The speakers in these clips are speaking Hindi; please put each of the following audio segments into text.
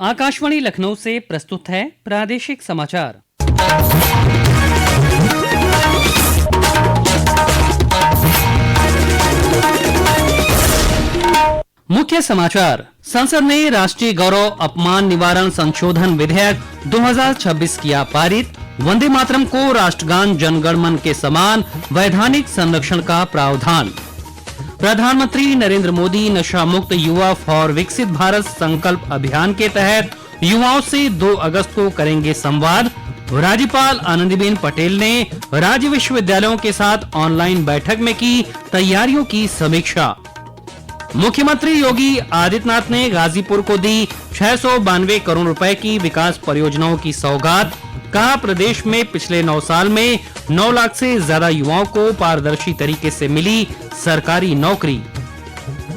आकाशवाणी लखनऊ से प्रस्तुत है प्रादेशिक समाचार। मुख्य समाचार। संसद ने राष्ट्रीय गौरव अपमान निवारण संशोधन विधेयक 2026 किया पारित। वंदे मातरम को राष्ट्रगान जनगण मन के समान वैधानिक संरक्षण का प्रावधान। प्रधानमंत्री नरेंद्र मोदी नशा मुक्त युवा फॉर विकसित भारत संकल्प अभियान के तहत युवाओं से 2 अगस्त को करेंगे संवाद। राज्यपाल आनंदीबेन पटेल ने राज्य विश्वविद्यालयों के साथ ऑनलाइन बैठक में की तैयारियों की समीक्षा। मुख्यमंत्री योगी आदित्यनाथ ने गाजीपुर को दी 692 करोड़ रुपए की विकास परियोजनाओं की सौगात। कहा, प्रदेश में पिछले 9 साल में 9 लाख से ज्यादा युवाओं को पारदर्शी तरीके से मिली सरकारी नौकरी।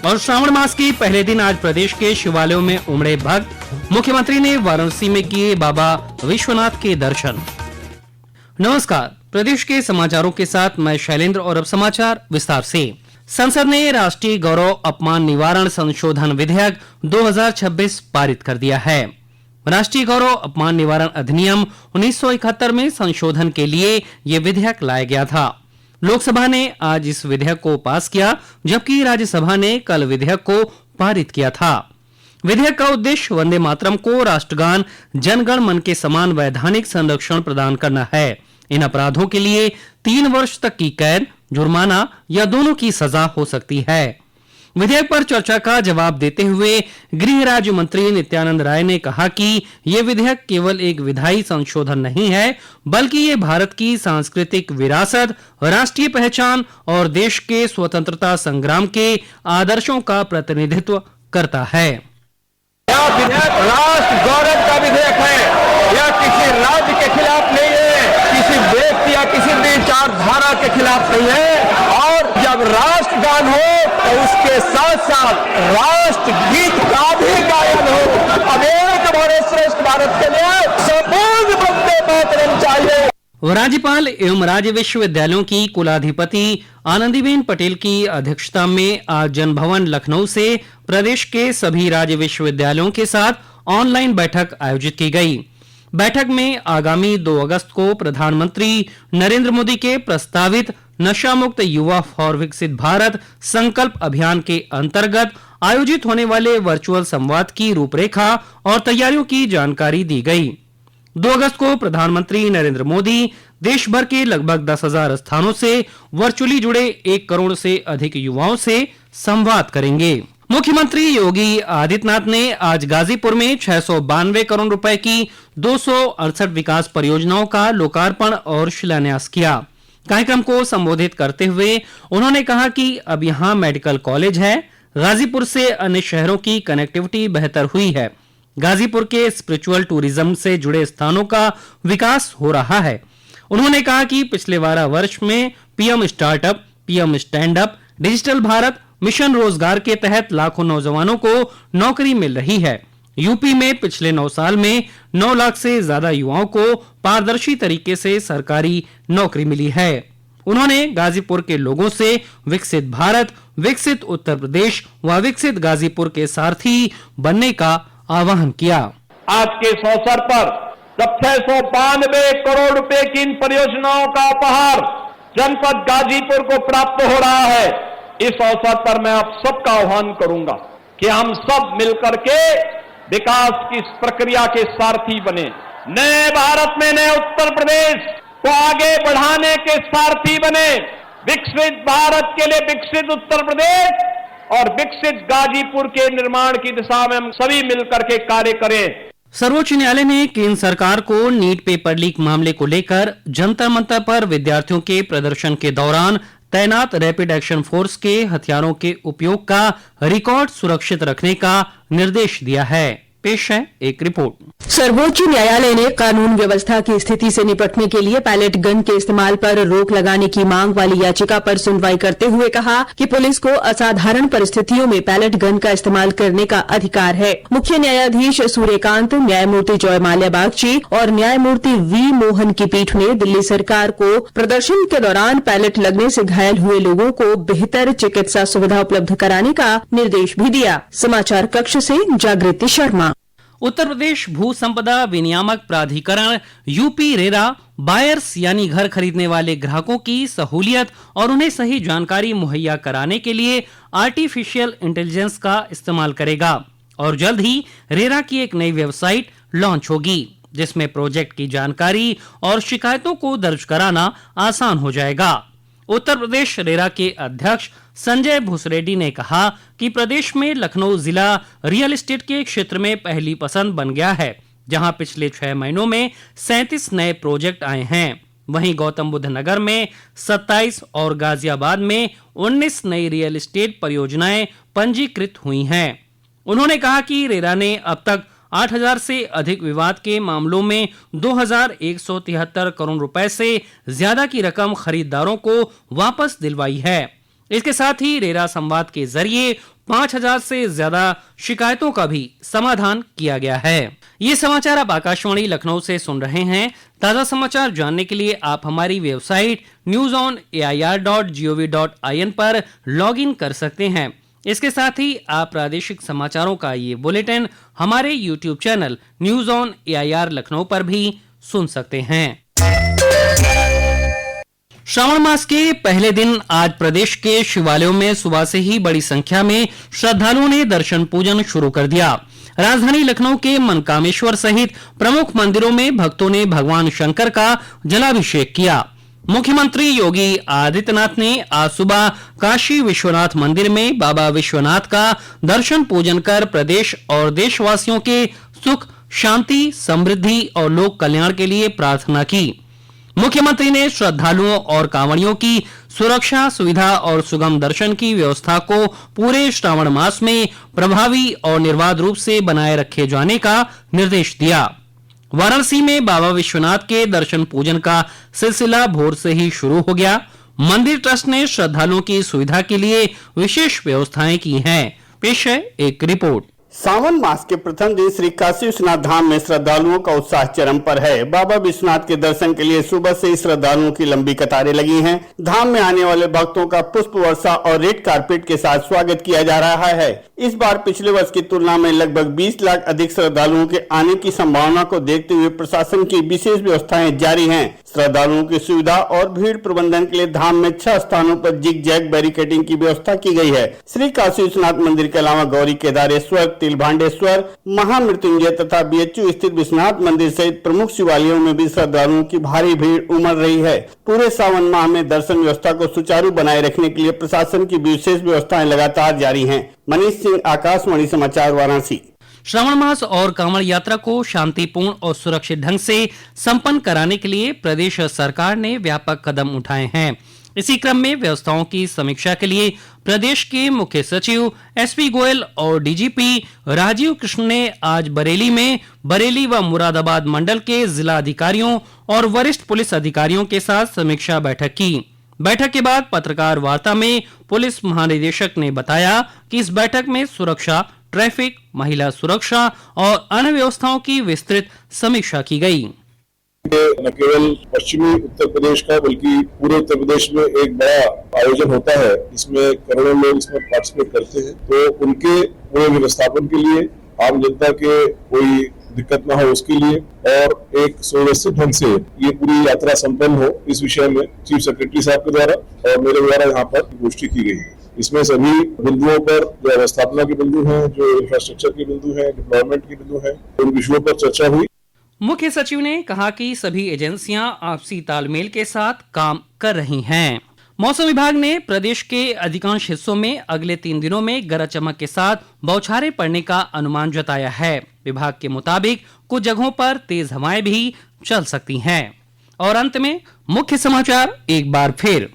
और श्रावण मास के पहले दिन आज प्रदेश के शिवालयों में उमड़े भक्त। मुख्यमंत्री ने वाराणसी में किए बाबा विश्वनाथ के दर्शन। नमस्कार, प्रदेश के समाचारों के साथ मैं शैलेंद्र और अब समाचार विस्तार से। संसद ने राष्ट्रीय गौरव अपमान निवारण संशोधन विधेयक 2026 पारित कर दिया है। राष्ट्रीय गौरव अपमान निवारण अधिनियम 1971 में संशोधन के लिए यह विधेयक लाया गया था। लोकसभा ने आज इस विधेयक को पास किया, जबकि राज्यसभा ने कल विधेयक को पारित किया था। विधेयक का उद्देश्य वंदे मातरम को राष्ट्रगान जनगण मन के समान वैधानिक संरक्षण प्रदान करना है। इन अपराधों के लिए 3 वर्ष तक की कैद, जुर्माना या दोनों की सजा हो सकती है। विधेयक पर चर्चा का जवाब देते हुए गृह राज्य मंत्री नित्यानंद राय ने कहा कि यह विधेयक केवल एक विधायी संशोधन नहीं है, बल्कि ये भारत की सांस्कृतिक विरासत, राष्ट्रीय पहचान और देश के स्वतंत्रता संग्राम के आदर्शों का प्रतिनिधित्व करता है। यह विधेयक राष्ट्र गौरव का विधेयक है। यह किसी राज्य के खिलाफ नहीं है, किसी व्यक्ति या किसी विचारधारा के खिलाफ नहीं है। और जब राष्ट्रगान हो तो उसके साथ साथ राष्ट्र गीत का भी गायन हो। अब एक भारत श्रेष्ठ भारत के लिए संपूर्ण वंदे मातरम चाहिए। राज्यपाल एवं राज्य विश्वविद्यालयों की कुलाधिपति आनंदीबेन पटेल की अध्यक्षता में आज जनभवन लखनऊ से प्रदेश के सभी राज्य विश्वविद्यालयों के साथ ऑनलाइन बैठक आयोजित की गई। बैठक में आगामी 2 अगस्त को प्रधानमंत्री नरेंद्र मोदी के प्रस्तावित नशा मुक्त युवा फॉर विकसित भारत संकल्प अभियान के अंतर्गत आयोजित होने वाले वर्चुअल संवाद की रूपरेखा और तैयारियों की जानकारी दी गई। 2 अगस्त को प्रधानमंत्री नरेंद्र मोदी देश भर के लगभग 10,000 स्थानों से वर्चुअली जुड़े 1 करोड़ से अधिक युवाओं से संवाद करेंगे। मुख्यमंत्री योगी आदित्यनाथ ने आज गाजीपुर में 692 करोड़ रुपए की 268 विकास परियोजनाओं का लोकार्पण और शिलान्यास किया। कार्यक्रम को संबोधित करते हुए उन्होंने कहा कि अब यहां मेडिकल कॉलेज है। गाजीपुर से अन्य शहरों की कनेक्टिविटी बेहतर हुई है। गाजीपुर के स्पिरिचुअल टूरिज्म से जुड़े स्थानों का विकास हो रहा है। उन्होंने कहा कि पिछले 12 वर्ष में PM startup, PM stand up, digital Bharat mission रोजगार के तहत लाखों नौजवानों को नौकरी मिल रही है। यूपी में पिछले 9 साल में 9 लाख से ज्यादा युवाओं को पारदर्शी तरीके से सरकारी नौकरी मिली है। उन्होंने गाजीपुर के लोगों से विकसित भारत, विकसित उत्तर प्रदेश व विकसित गाजीपुर के सारथी बनने का आह्वान किया। आज के इस अवसर पर जब 692 करोड़ रुपए की इन परियोजनाओं का उपहार जनपद गाजीपुर को प्राप्त हो रहा है, इस अवसर पर मैं आप सबका आह्वान करूंगा कि हम सब मिलकर के विकास की इस प्रक्रिया के सारथी बने। नए भारत में नए उत्तर प्रदेश को आगे बढ़ाने के सारथी बने। विकसित भारत के लिए विकसित उत्तर प्रदेश और विकसित गाजीपुर के निर्माण की दिशा में हम सभी मिलकर के कार्य करें। सर्वोच्च न्यायालय ने केंद्र सरकार को नीट पेपर लीक मामले को लेकर जंतर मंतर पर विद्यार्थियों के प्रदर्शन के दौरान तैनात रैपिड एक्शन फोर्स के हथियारों के उपयोग का रिकॉर्ड सुरक्षित रखने का निर्देश दिया है। पेश है एक रिपोर्ट। सर्वोच्च न्यायालय ने कानून व्यवस्था की स्थिति से निपटने के लिए पैलेट गन के इस्तेमाल पर रोक लगाने की मांग वाली याचिका पर सुनवाई करते हुए कहा कि पुलिस को असाधारण परिस्थितियों में पैलेट गन का इस्तेमाल करने का अधिकार है। मुख्य न्यायाधीश सूर्यकांत, न्यायमूर्ति जयमाल्या बागची और न्यायमूर्ति वी मोहन की पीठ ने दिल्ली सरकार को प्रदर्शन के दौरान पैलेट लगने से घायल हुए लोगों को बेहतर चिकित्सा सुविधा उपलब्ध कराने का निर्देश भी दिया। समाचार कक्ष से जागृति शर्मा। उत्तर प्रदेश भू संपदा विनियामक प्राधिकरण यूपी रेरा बायर्स यानी घर खरीदने वाले ग्राहकों की सहूलियत और उन्हें सही जानकारी मुहैया कराने के लिए आर्टिफिशियल इंटेलिजेंस का इस्तेमाल करेगा और जल्द ही रेरा की एक नई वेबसाइट लॉन्च होगी जिसमें प्रोजेक्ट की जानकारी और शिकायतों को दर्ज कराना आसान हो जाएगा। उत्तर प्रदेश रेरा के अध्यक्ष संजय भूसरेड्डी ने कहा कि प्रदेश में लखनऊ जिला रियल एस्टेट के क्षेत्र में पहली पसंद बन गया है, जहां पिछले 6 महीनों में 37 नए प्रोजेक्ट आए हैं। वहीं गौतम बुद्ध नगर में 27 और गाजियाबाद में 19 नई रियल एस्टेट परियोजनाएं पंजीकृत हुई हैं। उन्होंने कहा कि रेरा ने अब तक 8,000 से अधिक विवाद के मामलों में 2,173 करोड़ रुपए से ज्यादा की रकम खरीदारों को वापस दिलवाई है। इसके साथ ही रेरा संवाद के जरिए 5,000 से ज्यादा शिकायतों का भी समाधान किया गया है। ये समाचार आप आकाशवाणी लखनऊ से सुन रहे हैं। ताजा समाचार जानने के लिए आप हमारी वेबसाइट newsonair.gov.in पर लॉग इन कर सकते हैं। इसके साथ ही आप प्रादेशिक समाचारों का ये बुलेटिन हमारे YouTube channel news on AIR Lucknow पर भी सुन सकते हैं। श्रावण मास के पहले दिन आज प्रदेश के शिवालयों में सुबह से ही बड़ी संख्या में श्रद्धालुओं ने दर्शन पूजन शुरू कर दिया। राजधानी लखनऊ के मनकामेश्वर सहित प्रमुख मंदिरों में भक्तों ने भगवान शंकर का जलाभिषेक किया। मुख्यमंत्री योगी आदित्यनाथ ने आज सुबह काशी विश्वनाथ मंदिर में बाबा विश्वनाथ का दर्शन पूजन कर प्रदेश और देशवासियों के सुख, शांति, समृद्धि और लोक कल्याण के लिए प्रार्थना की। मुख्यमंत्री ने श्रद्धालुओं और कांवड़ियों की सुरक्षा, सुविधा और सुगम दर्शन की व्यवस्था को पूरे श्रावण मास में प्रभावी और निर्बाध रूप से बनाए रखे जाने का निर्देश दिया। वाराणसी में बाबा विश्वनाथ के दर्शन पूजन का सिलसिला भोर से ही शुरू हो गया। मंदिर ट्रस्ट ने श्रद्धालुओं की सुविधा के लिए विशेष व्यवस्थाएं की हैं। पेश है एक रिपोर्ट। सावन मास के प्रथम दिन श्री काशी विश्वनाथ धाम में श्रद्धालुओं का उत्साह चरम पर है। बाबा विश्वनाथ के दर्शन के लिए सुबह से ही श्रद्धालुओं की लंबी कतारें लगी हैं। धाम में आने वाले भक्तों का पुष्प वर्षा और रेड कारपेट के साथ स्वागत किया जा रहा है। इस बार पिछले वर्ष की तुलना में लगभग 20 लाख अधिक श्रद्धालुओं के आने की संभावना को देखते हुए प्रशासन की विशेष व्यवस्थाएं जारी हैं। श्रद्धालुओं की सुविधा और भीड़ प्रबंधन के लिए धाम में 6 स्थानों पर जिग जैग बैरिकेडिंग की व्यवस्था की गई है। श्री काशी विश्वनाथ मंदिर के अलावा गौरी केदारेश्वर, तिलभांडेश्वर, महामृत्युंजय तथा BHU स्थित विश्वनाथ मंदिर सहित प्रमुख शिवालयों में भी श्रद्धालुओं की भारी भीड़ उमड़ रही है। पूरे सावन माह में दर्शन व्यवस्था को सुचारू बनाए रखने के लिए प्रशासन की विशेष व्यवस्थाएं लगातार जारी हैं। मनीष सिंह, आकाशवाणी समाचार, वाराणसी। श्रावण मास और कांवड़ यात्रा को शांतिपूर्ण और सुरक्षित ढंग से संपन्न कराने के लिए प्रदेश सरकार ने व्यापक कदम उठाए हैं। इसी क्रम में व्यवस्थाओं की समीक्षा के लिए प्रदेश के मुख्य सचिव SP गोयल और DGP राजीव कृष्ण ने आज बरेली में बरेली व मुरादाबाद मंडल के जिला अधिकारियों और वरिष्ठ पुलिस अधिकारियों के साथ समीक्षा बैठक की। बैठक के बाद पत्रकार वार्ता में पुलिस महानिदेशक ने बताया कि इस बैठक में सुरक्षा, ट्रैफिक, महिला सुरक्षा और अन्य व्यवस्थाओं की विस्तृत समीक्षा की गई। न केवल पश्चिमी उत्तर प्रदेश का बल्कि पूरे उत्तर प्रदेश में एक बड़ा आयोजन होता है, इसमें करोड़ों लोग इसमें पार्टिसिपेट करते हैं। तो उनके पूरे व्यवस्थापन के लिए, आम जनता के कोई दिक्कत ना हो उसके लिए और एक सुव्यवस्थित ढंग से ये पूरी यात्रा संपन्न हो, इस विषय में चीफ सेक्रेटरी साहब के द्वारा और मेरे द्वारा यहाँ पर गोष्ठी की गई है। इसमें सभी बिंदुओं पर, जो व्यवस्थापना के बिंदु हैं, जो इंफ्रास्ट्रक्चर के बिंदु हैं, डिप्लॉयमेंट के बिंदु हैं, उन विषयों पर चर्चा हुई। मुख्य सचिव ने कहा कि सभी एजेंसियां आपसी तालमेल के साथ काम कर रही हैं। मौसम विभाग ने प्रदेश के अधिकांश हिस्सों में अगले 3 दिनों में गरज चमक के साथ बौछारें पड़ने का अनुमान जताया है। विभाग के मुताबिक कुछ जगहों पर तेज हवाएं भी चल सकती हैं। और अंत में मुख्य समाचार एक बार फिर।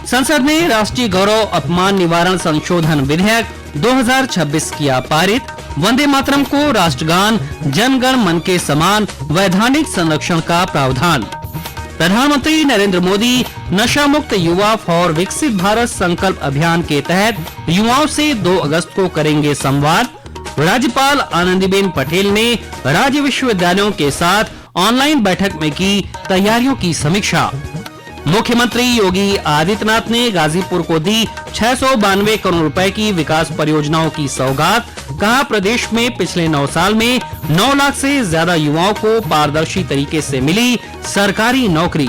संसद ने राष्ट्रीय गौरव अपमान निवारण संशोधन विधेयक 2026 किया पारित। वंदे मातरम को राष्ट्रगान, जन गण मन के समान वैधानिक संरक्षण का प्रावधान। प्रधानमंत्री नरेंद्र मोदी नशा मुक्त युवा फॉर विकसित भारत संकल्प अभियान के तहत युवाओं से 2 अगस्त को करेंगे संवाद। राज्यपाल आनंदीबेन पटेल ने राज्य विश्वविद्यालयों के साथ ऑनलाइन बैठक में की तैयारियों की समीक्षा। मुख्यमंत्री योगी आदित्यनाथ ने गाजीपुर को दी 692 करोड़ रुपए की विकास परियोजनाओं की सौगात। कहा, प्रदेश में पिछले 9 साल में 9 लाख से ज्यादा युवाओं को पारदर्शी तरीके से मिली सरकारी नौकरी।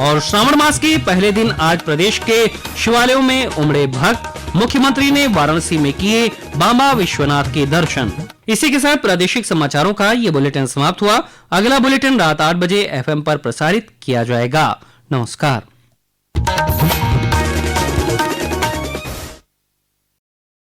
और श्रावण मास के पहले दिन आज प्रदेश के शिवालयों में उमड़े भक्त। मुख्यमंत्री ने वाराणसी में किए बाबा विश्वनाथ के दर्शन। इसी के साथ प्रादेशिक समाचारों का ये बुलेटिन समाप्त हुआ। अगला बुलेटिन रात 8 बजे FM पर प्रसारित किया जाएगा। नमस्कार।